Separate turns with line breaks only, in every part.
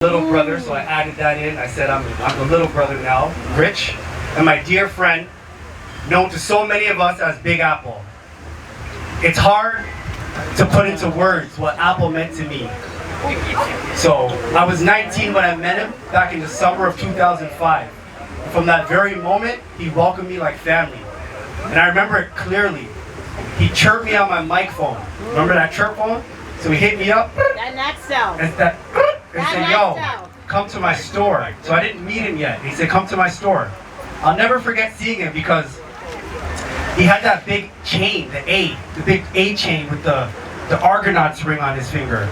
Little brother, so I added that in. I said I'm the little brother now, Rich, and my dear friend, known to so many of us as Big Apple. It's hard to put into words what Apple meant to me. So I was 19 when I met him back in the summer of 2005. From that very moment, he welcomed me like family. And I remember it clearly. He chirped me on my mic phone. Remember that chirp phone? So he hit me up.
That next cell.
And said, yo, come to my store. So I didn't meet him yet. He said, come to my store. I'll never forget seeing him because he had that big chain, the big A chain with the Argonaut's ring on his finger.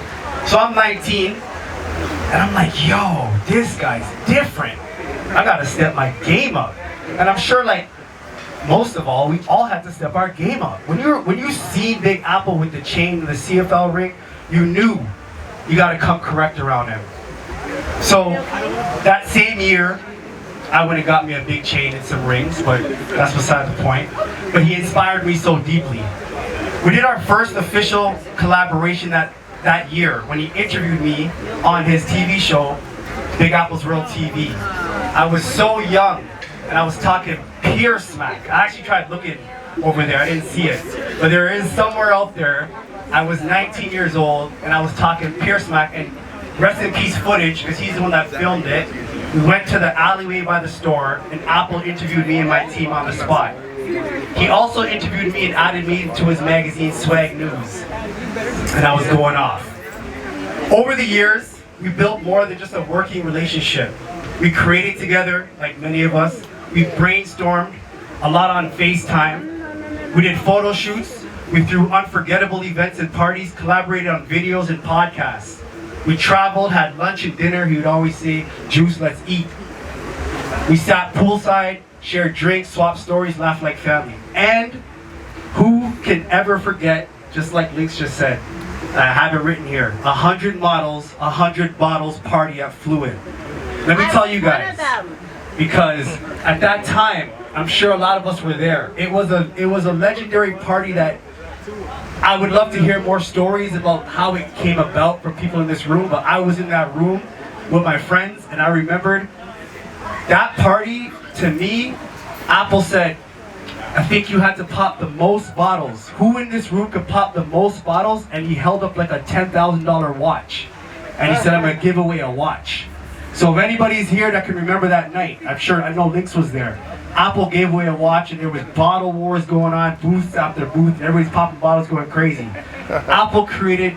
So I'm 19, and I'm like, yo, this guy's different. I gotta step my game up. And I'm sure, like, most of all, we all had to step our game up. When you see Big Apple with the chain and the CFL ring, you knew you gotta come correct around him. So that same year, I went and got me a big chain and some rings, but that's beside the point. But he inspired me so deeply. We did our first official collaboration that year when he interviewed me on his TV show, Big Apple's Real TV. I was so young, and I was talking pure smack. I actually tried looking over there, I didn't see it. But there is somewhere out there. I was 19 years old, and I was talking pure smack, and rest in peace footage, because he's the one that filmed it. We went to the alleyway by the store, and Apple interviewed me and my team on the spot. He also interviewed me and added me to his magazine, Swag News, and I was going off. Over the years, we built more than just a working relationship. We created together, like many of us. We brainstormed a lot on FaceTime. We did photo shoots. We threw unforgettable events and parties, collaborated on videos and podcasts. We traveled, had lunch and dinner. He would always say, "Juice, let's eat." We sat poolside, shared drinks, swapped stories, laughed like family. And who can ever forget, just like Links just said, I have it written here, 100 models, 100 bottles party at Fluid. Let me tell you guys, because at that time, I'm sure a lot of us were there. It was a legendary party that I would love to hear more stories about how it came about from people in this room, but I was in that room with my friends, and I remembered that party. To me, Apple said, I think you had to pop the most bottles. Who in this room could pop the most bottles? And he held up like a $10,000 watch. And he said, I'm gonna give away a watch. So if anybody's here that can remember that night, I know Lynx was there. Apple gave away a watch, and there was bottle wars going on, booth after booth, and everybody's popping bottles going crazy. Apple created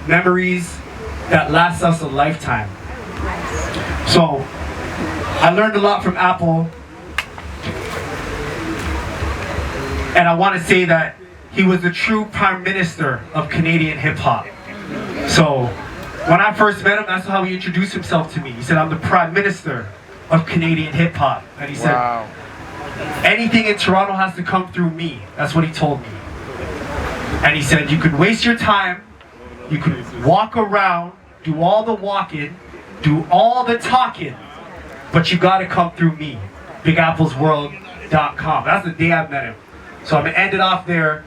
memories that last us a lifetime. So I learned a lot from Apple, and I want to say that he was the true prime minister of Canadian hip hop. So when I first met him, that's how he introduced himself to me. He said, I'm the prime minister of Canadian hip hop. And he said, wow, anything in Toronto has to come through me. That's what he told me. And he said, you could waste your time, you could walk around, do all the walking, do all the talking, but you gotta come through me. BigApplesWorld.com. That's the day I met him. So I'm gonna end it off there.